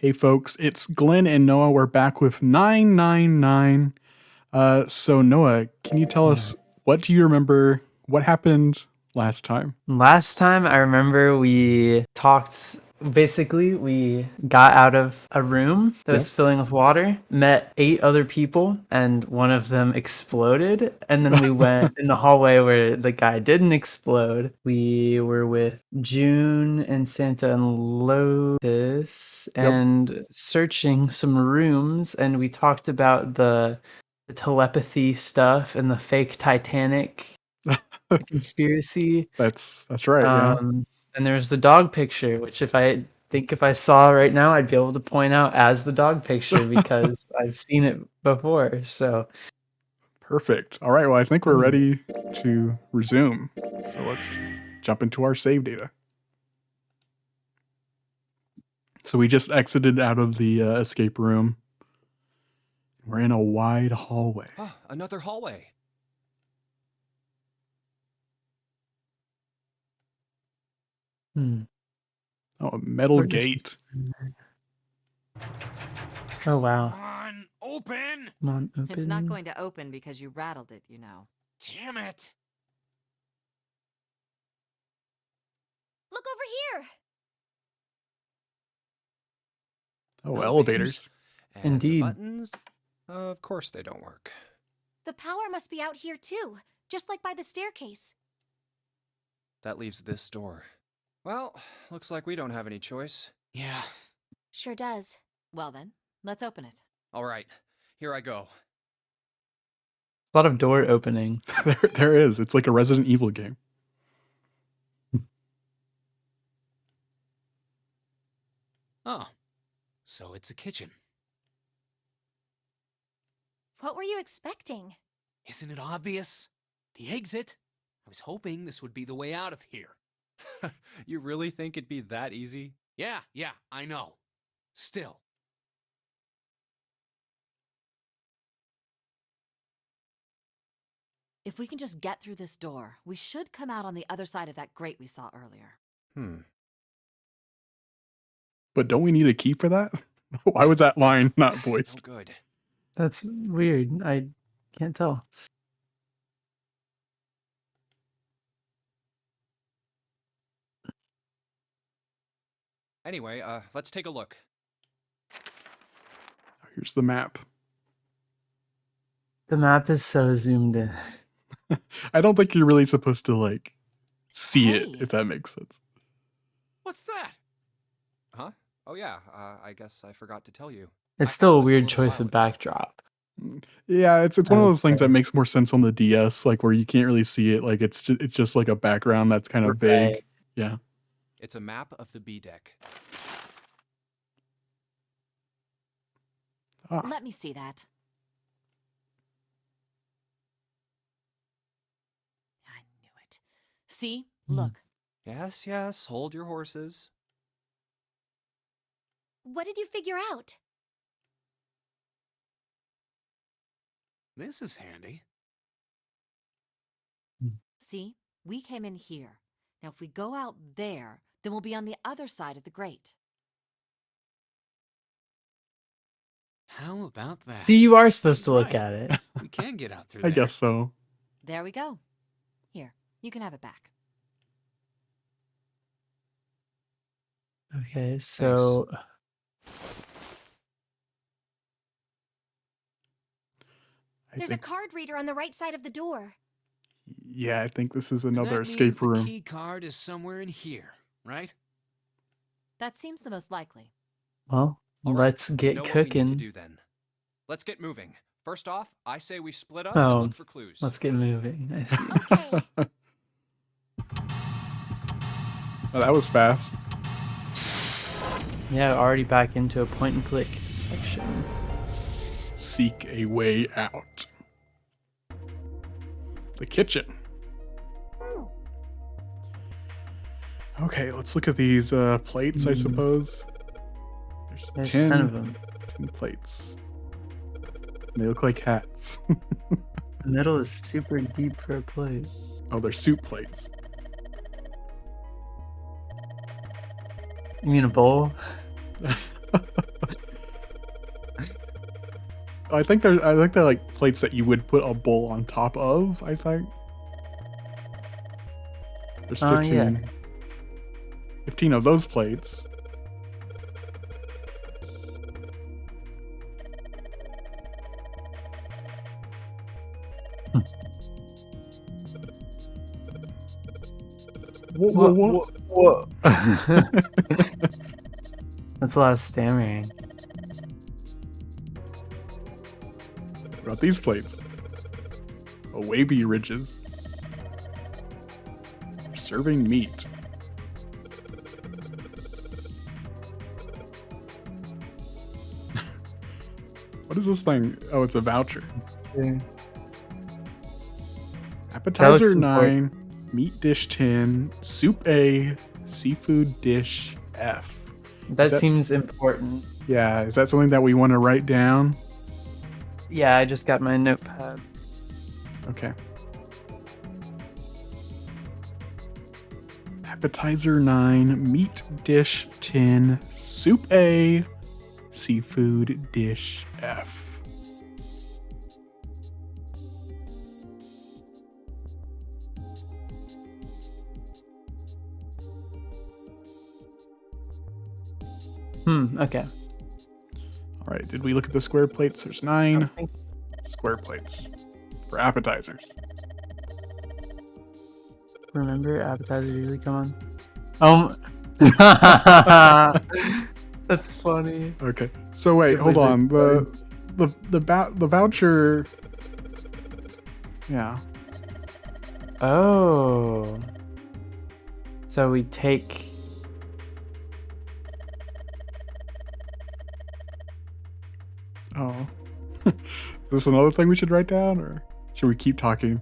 Hey folks, it's Glenn and Noah. We're back with 999. So Noah, can you tell us, what do you remember? What happened last time? Last time I remember we talked, basically we got out of a room that was filling with water, met 8 other people, and one of them exploded. And then we went in the hallway where the guy didn't explode. We were with June and Santa and Lotus and searching some rooms, and we talked about the telepathy stuff and the fake Titanic conspiracy. That's right, yeah. And there's the dog picture, which if I saw right now, I'd be able to point out as the dog picture because I've seen it before. So Perfect. All right, well, I think we're ready to resume. So let's jump into our save data. So we just exited out of the escape room. We're in a wide hallway. Oh, another hallway. Oh, a metal gate. Oh, wow. Come on, open! Come on, open. It's not going to open because you rattled it, you know. Damn it! Look over here! Oh, elevators. And Indeed. The buttons? Of course they don't work. The power must be out here too, just like by the staircase. That leaves this door. Well, looks like we don't have any choice. Yeah. Sure does. Well then, let's open it. All right, here I go. A lot of door opening. There is. It's like a Resident Evil game. Oh, so it's a kitchen. What were you expecting? Isn't it obvious? The exit? I was hoping this would be the way out of here. You really think it'd be that easy? Yeah, I know. Still. If we can just get through this door, we should come out on the other side of that grate we saw earlier. But don't we need a key for that? Why was that line not voiced? Oh, good. That's weird. I can't tell. Anyway, let's take a look. Here's the map. The map is so zoomed in. I don't think you're really supposed to, like, see Hey. it, if that makes sense. What's that? Huh? Oh yeah, I guess I forgot to tell you. It's I still a found this weird little choice while of ago. backdrop. Yeah, it's one of those things Okay. that makes more sense on the DS, like where you can't really see it. Like it's just like a background that's kind of vague. Right. Yeah. It's a map of the B deck. Ah, Let me see that. I knew it. See? Look. Yes, hold your horses. What did you figure out? This is handy. See? We came in here. Now if we go out there, then we'll be on the other side of the grate. How about that? See, you are supposed to look Right. at it. We can get out through I there. guess so. There we go. Here, you can have it back. Okay, so There's a card reader on the right side of the door. Yeah, I think this is And another that means escape room. The key card is somewhere in here, right? That seems the most likely. well, All right, let's we get know what we need to cooking. do then. Let's get moving. First off, I say we split up Oh, and look for clues. Let's get moving. I see. Okay. Oh, that was fast. Yeah, already back into a point and click section. Seek a way out. The kitchen. Okay, let's look at these plates, I suppose. There's 10 10 of them. 10 plates. They look like hats. The middle is super deep for a plate. Oh, they're soup plates. You mean a bowl? I think they're like plates that you would put a bowl on top of, I think. There's 15. Yeah. 15 of those plates. Whoa. That's a lot of stammering. What about these plates? Oh, wavy ridges. Serving meat. What is this thing? Oh, it's a voucher. Yeah. Appetizer looks 9, meat dish 10, soup A, seafood dish F. That that- seems important. Yeah, is that something that we want to write down? Yeah, I just got my notepad. Okay. Appetizer 9, meat dish 10, soup A, seafood dish F. Okay. All right, did we look at the square plates? There's 9 square plates for appetizers. Remember, appetizers usually come on. That's funny. Okay. So wait, hold on. The voucher. Yeah. Oh. So we take. Oh. Is this another thing we should write down, or should we keep talking?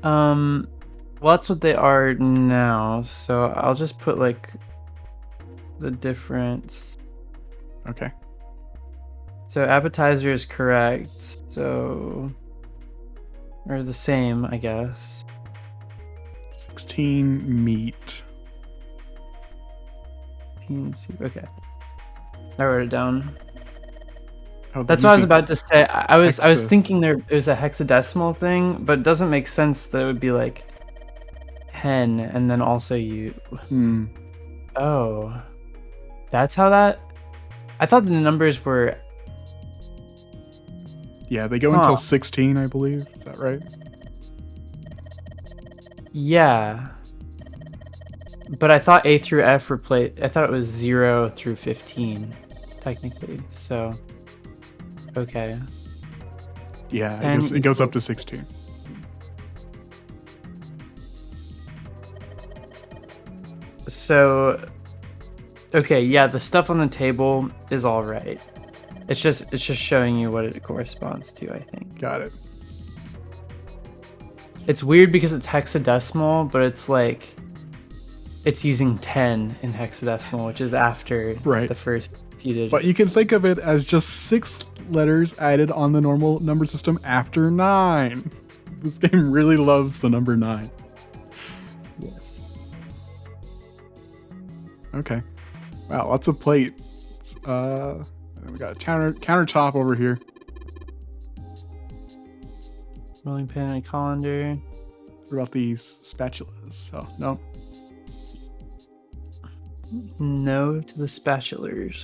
Well, that's what they are now. So I'll just put like the difference. Okay. So appetizer is correct. So, or the same, I guess. 16 meat. Okay. I wrote it down. Oh, That's what I was using- about to say. I was hexa. thinking there was a hexadecimal thing, but it doesn't make sense that it would be like 10 and then also you. Hmm. Oh, that's how that. I thought the numbers were. Yeah, they go Huh. until 16, I believe. Is that right? Yeah. But I thought A through F were I thought it was 0 through 15, technically. So. Okay. Yeah, And it goes up to 16. So. Okay, yeah, the stuff on the table is all right. It's just showing you what it corresponds to, I think. Got it. It's weird because it's hexadecimal, but it's like it's using 10 in hexadecimal, which is after Right. the first few digits. But you can think of it as just 6 letters added on the normal number system after 9. This game really loves the number 9. Yes. Okay. Wow, lots of plates. We got a countertop over here. Rolling pin and a colander. What about these spatulas? Oh, no. No to the spatulas.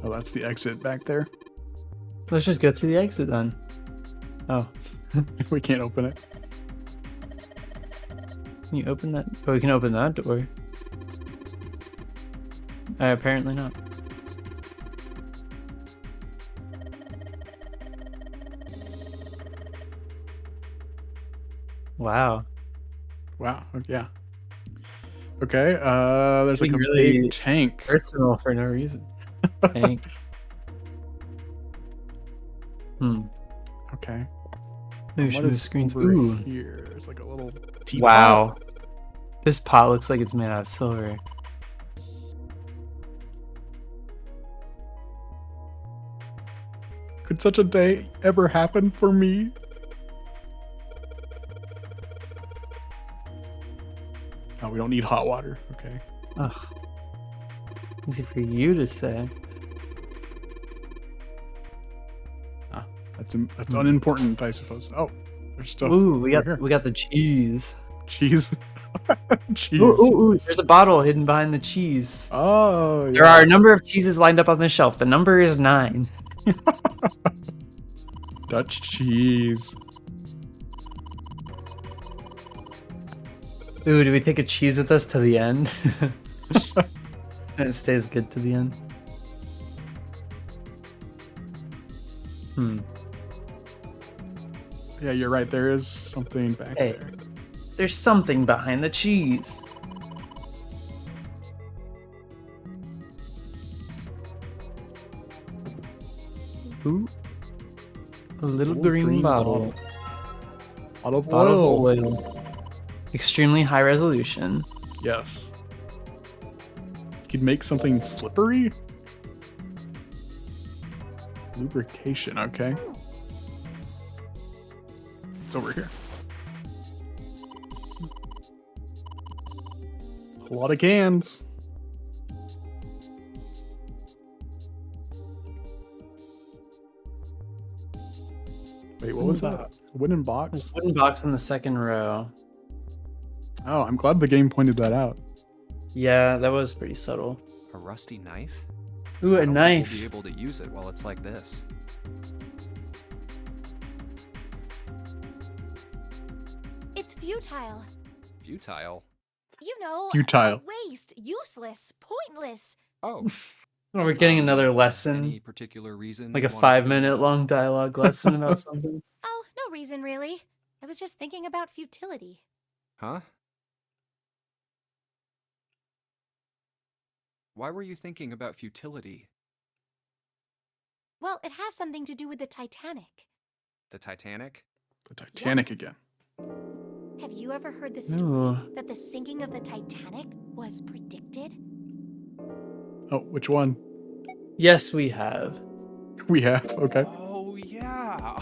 Oh, that's the exit back there. Let's just go through the exit then. Oh, We can't open it. can you open that? Oh, we can open that door. Apparently not. Wow. Wow. Yeah. Okay. There's like a Being really big tank. Personal for no reason. Tank. Okay. Maybe we should What move is screens. over Ooh. here? There's like a little teapot. Wow. This pot looks like it's made out of silver. Could such a day ever happen for me? Oh, we don't need hot water. Okay. Ugh. Easy for you to say. That's unimportant, I suppose. Oh, there's stuff. Ooh, we over got the cheese. cheese. Cheese. Ooh, there's a bottle hidden behind the cheese. Oh, yeah. There are a number of cheeses lined up on the shelf. The number is 9. Dutch cheese. Ooh, do we take a cheese with us to the end? And it stays good to the end. Yeah, you're right. There is something back Hey. there. There's something behind the cheese. Ooh. A little green bottle. Bottle of Bottle of oil. oil. Extremely high resolution. Yes. You could make something slippery? Lubrication, okay. It's over here. A lot of cans. Wait, what was that? Wooden box? Wooden box in the second row. Oh, I'm glad the game pointed that out. Yeah, that was pretty subtle. A rusty knife? Ooh, I a don't think knife. We'll be able to use it while it's like this. It's futile. Futile? You know, Futile. waste, useless, pointless. Oh, Oh, we're getting another any lesson. particular reason? Like a you wanted to- 5-minute long dialogue lesson about something. Oh, no reason really. I was just thinking about futility. Huh? Why were you thinking about futility? Well, it has something to do with the Titanic. The Titanic? The Titanic again. Have you ever heard the story Ooh. that the sinking of the Titanic was predicted? Oh, which one? Yes, we have. We have, okay. Oh, yeah.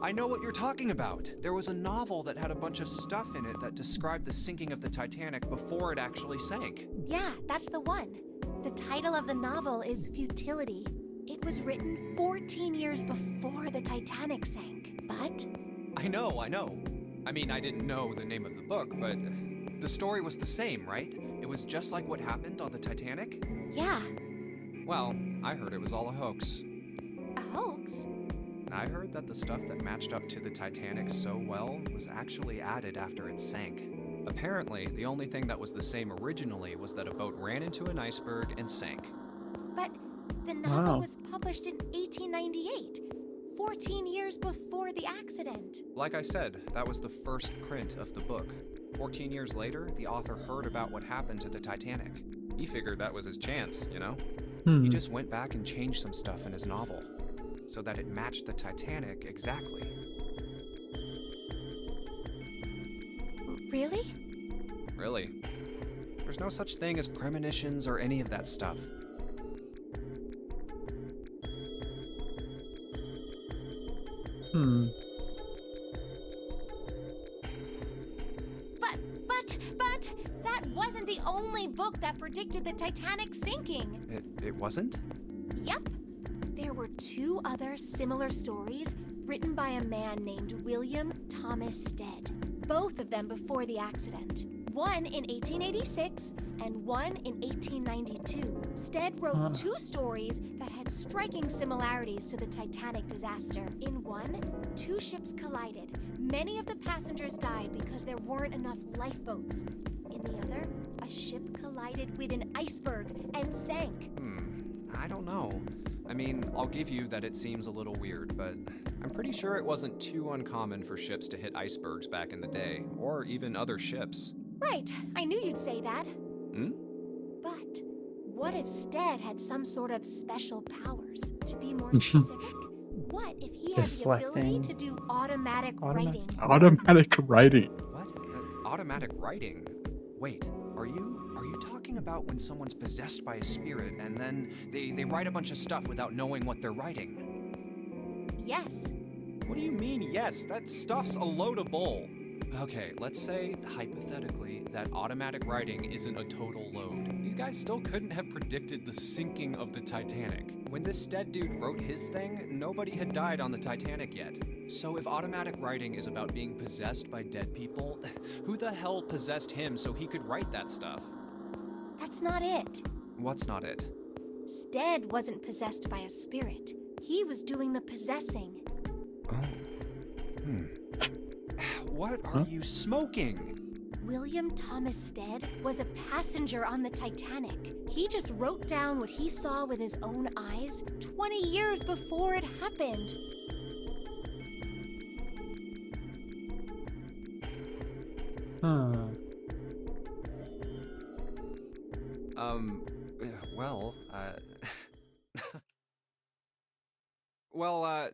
I know what you're talking about. There was a novel that had a bunch of stuff in it that described the sinking of the Titanic before it actually sank. Yeah, that's the one. The title of the novel is Futility. It was written 14 years before the Titanic sank. But I know. I mean, I didn't know the name of the book, but the story was the same, right? It was just like what happened on the Titanic? yeah, Well, I heard it was all a hoax. a hoax. I heard that the stuff that matched up to the Titanic so well was actually added after it sank. Apparently, the only thing that was the same originally was that a boat ran into an iceberg and sank. But the novel Wow. was published in 1898, 14 years before the accident. Like I said, that was the first print of the book. 14 years later, the author heard about what happened to the Titanic. He figured that was his chance, you know? He just went back and changed some stuff in his novel so that it matched the Titanic exactly. Really? Really. There's no such thing as premonitions or any of that stuff. But that wasn't the only book that predicted the Titanic sinking. It wasn't? Yep. There were 2 other similar stories written by a man named William Thomas Stead, both of them before the accident. One in 1886 and one in 1892. Stead wrote 2 stories that had striking similarities to the Titanic disaster. In one, 2 ships collided. Many of the passengers died because there weren't enough lifeboats. In the other, a ship collided with an iceberg and sank. I don't know. I mean, I'll give you that it seems a little weird, but I'm pretty sure it wasn't too uncommon for ships to hit icebergs back in the day, or even other ships. Right, I knew you'd say that. Hmm? But what if Stead had some sort of special powers? To be more specific, what if he had the ability Deflecting. to do automatic writing? Automatic writing. What? Automatic writing? Wait, are you talking about when someone's possessed by a spirit and then they write a bunch of stuff without knowing what they're writing? Yes. What do you mean, yes? That stuff's a load of bull. Okay, let's say, hypothetically, that automatic writing isn't a total load. These guys still couldn't have predicted the sinking of the Titanic. When this Stead dude wrote his thing, nobody had died on the Titanic yet. So if automatic writing is about being possessed by dead people, who the hell possessed him so he could write that stuff? That's not it. What's not it? Stead wasn't possessed by a spirit. He was doing the possessing. What are you smoking? William Thomas Stead was a passenger on the Titanic. He just wrote down what he saw with his own eyes 20 years before it happened. Huh. Well, well,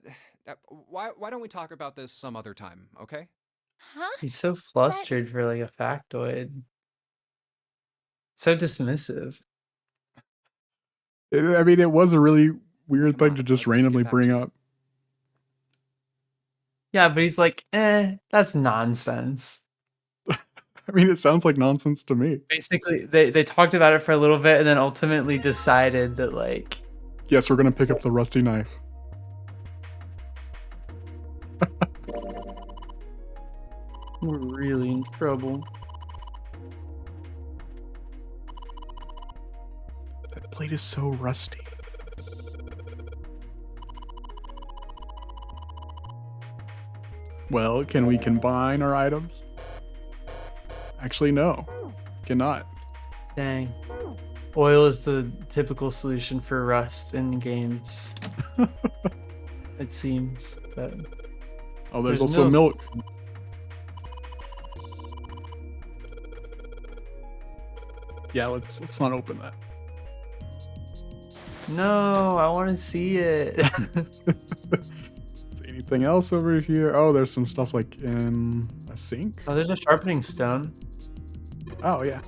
why don't we talk about this some other time, okay? Huh? He's so flustered for like a factoid. So dismissive. I mean, it was a really weird Come thing on, to just let's randomly get back bring to it. up. Yeah, but he's like, that's nonsense. I mean, it sounds like nonsense to me. Basically, they talked about it for a little bit and then ultimately decided that, like, Yes, we're gonna pick up the rusty knife. we're really in trouble. That plate is so rusty. Well, can we combine our items? Actually, no. Cannot. Dang. Oil is the typical solution for rust in games. It seems, but Oh, there's There's also milk. Yeah, let's not open that. no, I want to see it. See anything else over here? Oh, there's some stuff like in a sink. Oh, there's a sharpening stone. Oh yeah.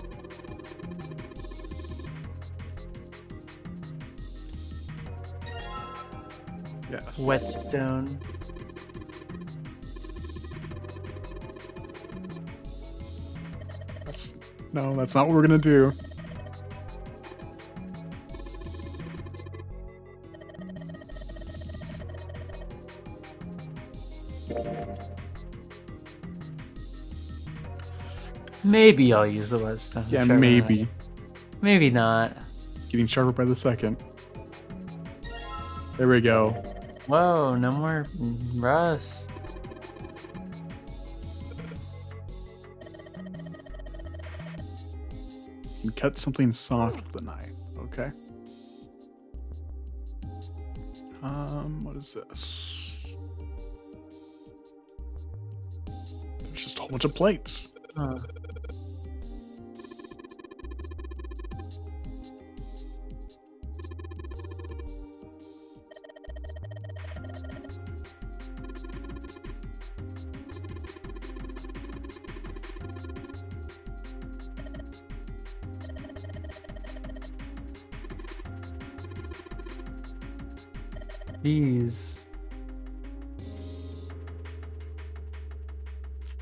Yes. Whetstone. No, that's not what we're gonna do. Maybe I'll use the whetstone. Yeah, Sure, why maybe. not? Maybe not. Getting sharper by the second. There we go. Whoa, no more rust. You can cut something soft with the knife. Okay. What is this? There's just a whole bunch of plates. Huh. Jeez.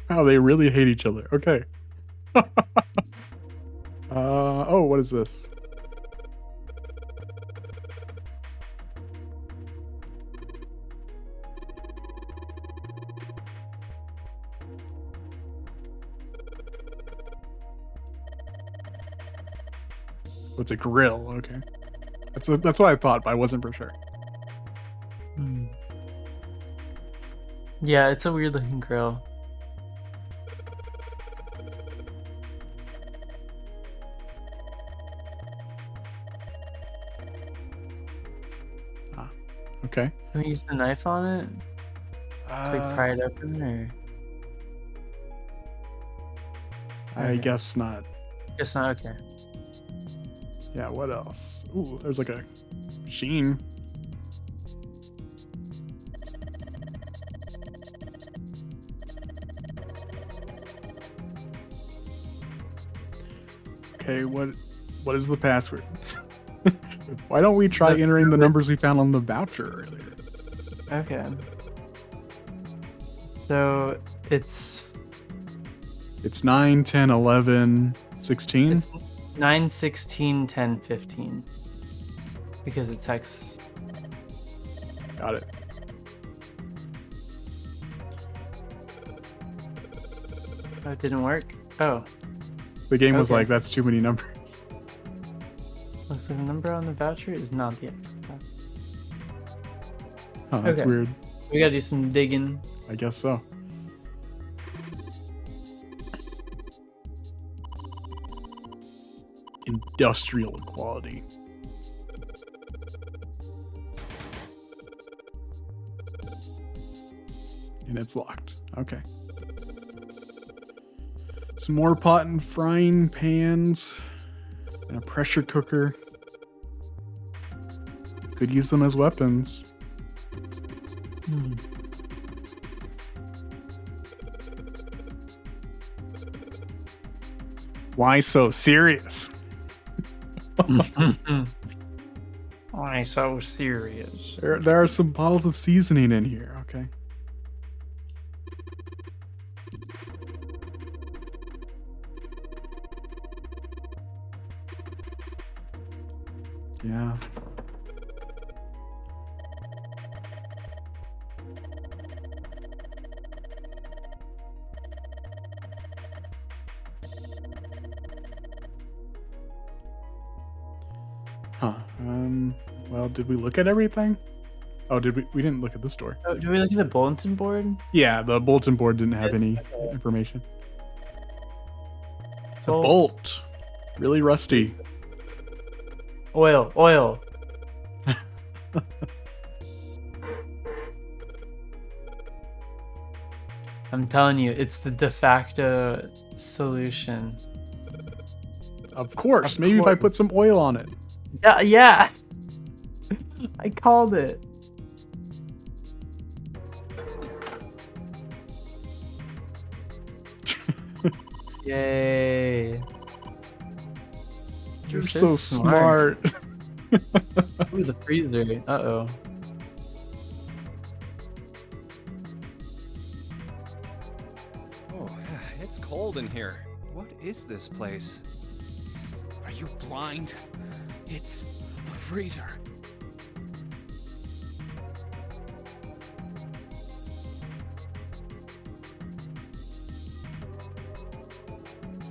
Oh, they really hate each other. Okay. Oh, what is this? It's a grill. Okay. That's what I thought, but I wasn't for sure. Hmm. Yeah, it's a weird looking grill. Okay. Can we use the knife on it to like, pry it open, or? I Okay. guess not. Guess not. Okay. Yeah, what else? Ooh, there's like a sheen. Okay, what is the password? Why don't we try entering the numbers we found on the voucher earlier? Okay. So it's It's 9, 10, 11, 16. It's 9, 16, 10, 15. Because it's hex. Got it. Oh, it didn't work? Oh. The game was Okay. like, that's too many numbers. Looks like the number on the voucher is not the actual voucher. Oh, that's Okay. weird. We gotta do some digging. I guess so. Industrial equality. And it's locked. Okay. Some more pot and frying pans. And a pressure cooker. Could use them as weapons. Why so serious? Why so serious? There are some bottles of seasoning in here, okay? Yeah. Huh. Well, did we look at everything? Oh, did we? We didn't look at this door. Oh, do we look at the bulletin board? Yeah, the bulletin board didn't have any information. It's a bolt. Really rusty. Oil. I'm telling you, it's the de facto solution. Of course. Of Maybe if I course. put some oil on it. Yeah. I called it. Yay. You're so smart. Ooh, the freezer. Uh-oh. Oh, it's cold in here. What is this place? Are you blind? It's a freezer.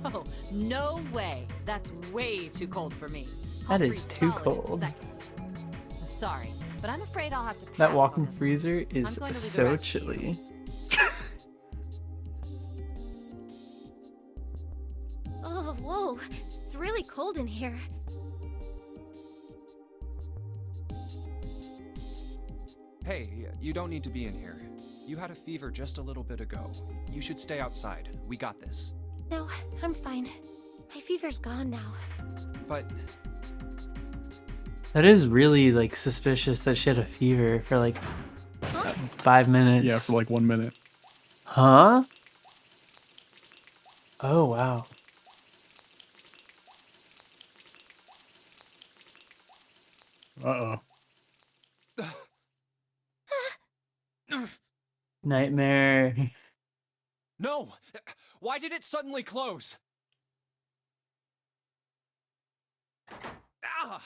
Oh, no way. That's way too cold for me. That I'll is freeze too solid in cold. seconds. Sorry, but I'm afraid I'll have to pass That on walk-in this one. freezer I'm is going to leave the so rest to you. chilly. Oh, whoa. It's really cold in here. Hey, you don't need to be in here. You had a fever just a little bit ago. You should stay outside. We got this. No, I'm fine. My fever's gone now. But That is really like suspicious that she had a fever for like Huh? 5 minutes. Yeah, for like 1 minute. Huh? Oh wow. Uh-oh. Nightmare. no! Why did it suddenly close? Ah!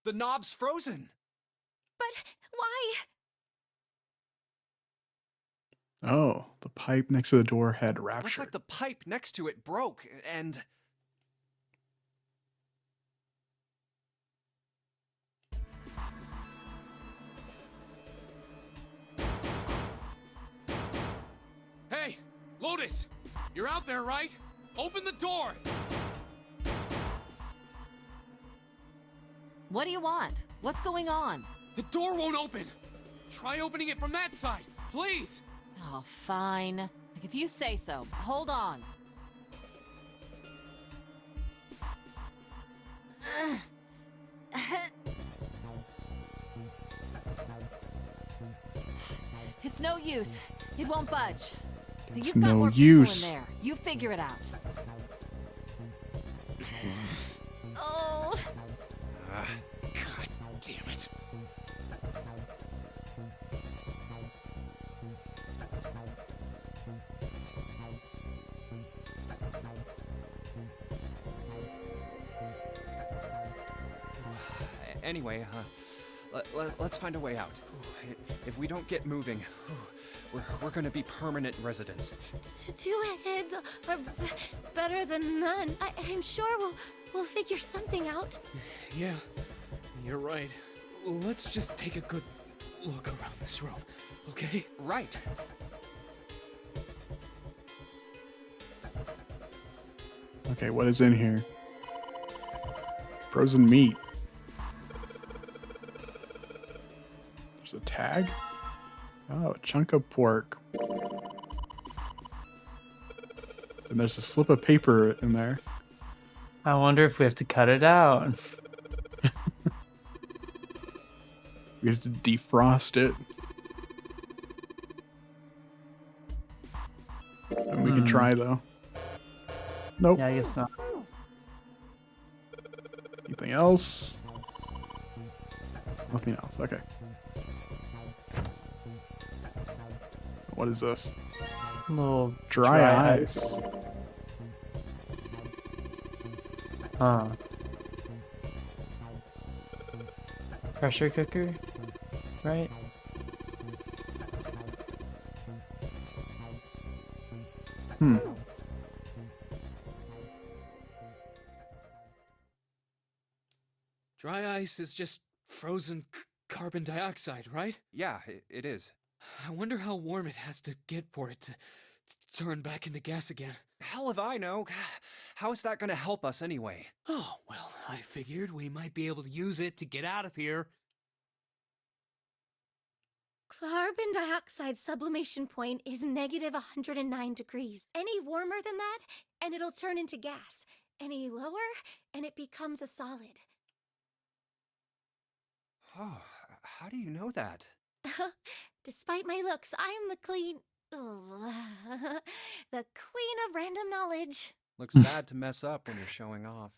The knob's frozen. But why? Oh, the pipe next to the door had Looks ruptured. like the pipe next to it broke, and... Hey, Lotus! You're out there, right? Open the door! What do you want? What's going on? The door won't open! Try opening it from that side, please! Oh, fine. Like, if you say so. Hold on. It's no use. It won't budge. It's You've got no more use. people in there. You figure it out. Oh. God damn it. Anyway, let's find a way out. If we don't get moving, we're gonna be permanent residents. Two heads are better than none. I'm sure we'll figure something out. Yeah, you're right. Let's just take a good look around this room, okay? Right. Okay, what is in here? Frozen meat. There's a tag. Oh, a chunk of pork. And there's a slip of paper in there. I wonder if we have to cut it out. We have to defrost it. And we can try though. Nope. Yeah, I guess not. Anything else? Nothing else. Okay. What is this? Little Dry ice. Huh. Pressure cooker, right? Hmm. Dry ice is just frozen carbon dioxide, right? Yeah, it is. I wonder how warm it has to get for it to turn back into gas again. Hell if I know. How is that gonna help us anyway? Oh, well, I figured we might be able to use it to get out of here. Carbon dioxide sublimation point is negative 109 degrees. Any warmer than that, and it'll turn into gas. Any lower, and it becomes a solid. Oh, how do you know that? Despite my looks, I'm the the queen of random knowledge. Looks bad to mess up when you're showing off.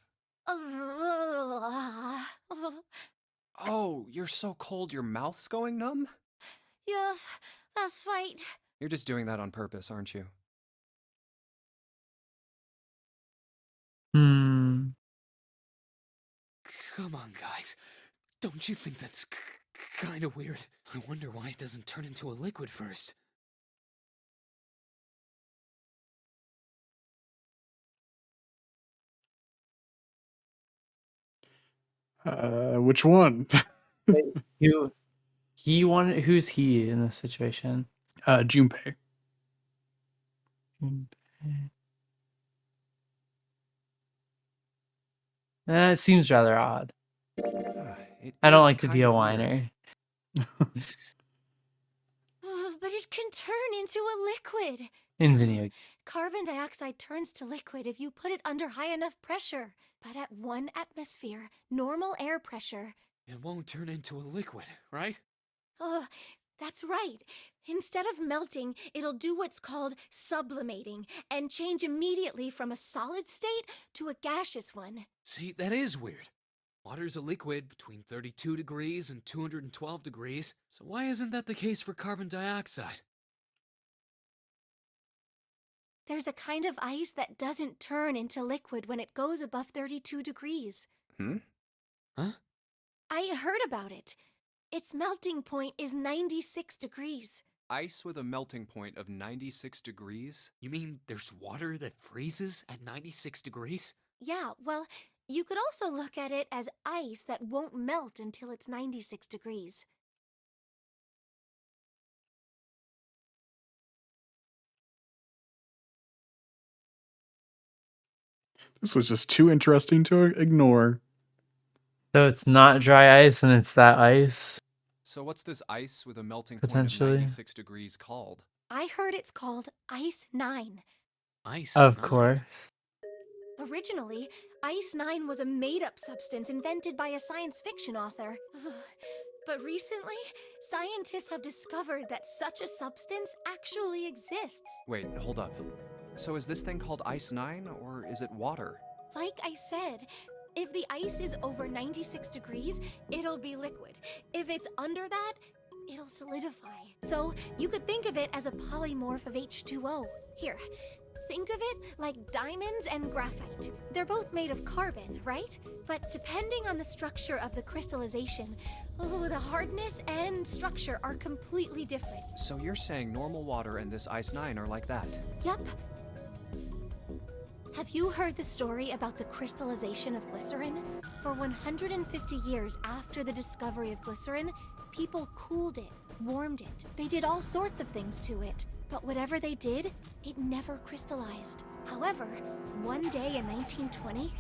Oh, you're so cold your mouth's going numb? Yeah, that's right. You're just doing that on purpose, aren't you? Hmm. Come on, guys. Don't you think that's kind of weird? I wonder why it doesn't turn into a liquid first. Which one? Who's he in this situation? Junpei. It seems rather odd. It I don't is like to be kind a of weird. whiner. But it can turn into a liquid. In video. Carbon dioxide turns to liquid if you put it under high enough pressure. But at 1 atmosphere, normal air pressure. It won't turn into a liquid, right? That's right. Instead of melting, it'll do what's called sublimating and change immediately from a solid state to a gaseous one. See, that is weird. Water's a liquid between 32 degrees and 212 degrees, so why isn't that the case for carbon dioxide? There's a kind of ice that doesn't turn into liquid when it goes above 32 degrees. Huh? I heard about it. Its melting point is 96 degrees. Ice with a melting point of 96 degrees? You mean there's water that freezes at 96 degrees? Yeah, well, you could also look at it as ice that won't melt until it's 96 degrees. This was just too interesting to ignore. So it's not dry ice and it's that ice? So what's this ice with a melting point of Potentially. 96 degrees called? I heard it's called Ice 9. Ice. Of nine. course. Originally, Ice 9 was a made-up substance invented by a science fiction author. But recently, scientists have discovered that such a substance actually exists. Wait, hold up. So is this thing called Ice 9, or is it water? Like I said, if the ice is over 96 degrees, it'll be liquid. If it's under that, it'll solidify. So you could think of it as a polymorph of H2O. Here, Think of it like diamonds and graphite. They're both made of carbon, right? But depending on the structure of the crystallization, the hardness and structure are completely different. So you're saying normal water and this Ice 9 are like that? Yep. Have you heard the story about the crystallization of glycerin? For 150 years after the discovery of glycerin, people cooled it, warmed it. They did all sorts of things to it. But whatever they did, it never crystallized. However, one day in 1920,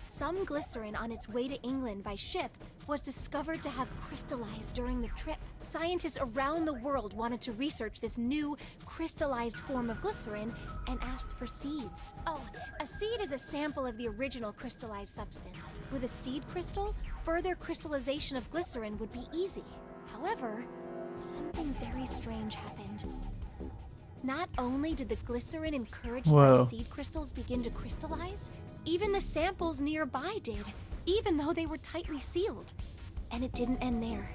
some glycerin on its way to England by ship was discovered to have crystallized during the trip. Scientists around the world wanted to research this new crystallized form of glycerin and asked for seeds. Oh, a seed is a sample of the original crystallized substance. With a seed crystal, further crystallization of glycerin would be easy. However, something very strange happened. Not only did the glycerin encouraged by seed crystals begin to crystallize, even the samples nearby did, even though they were tightly sealed. And it didn't end there.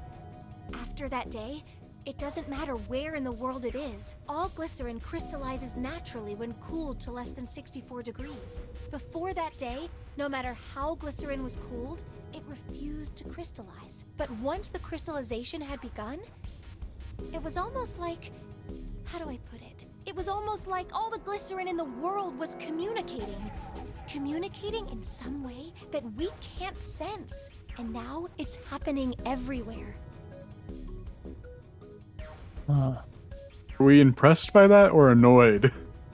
After that day, it doesn't matter where in the world it is, all glycerin crystallizes naturally when cooled to less than 64 degrees. Before that day, no matter how glycerin was cooled, it refused to crystallize. But once the crystallization had begun, it was almost like, how do I put it? It was almost like all the glycerin in the world was communicating. Communicating in some way that we can't sense. And now it's happening everywhere. Were we impressed by that or annoyed?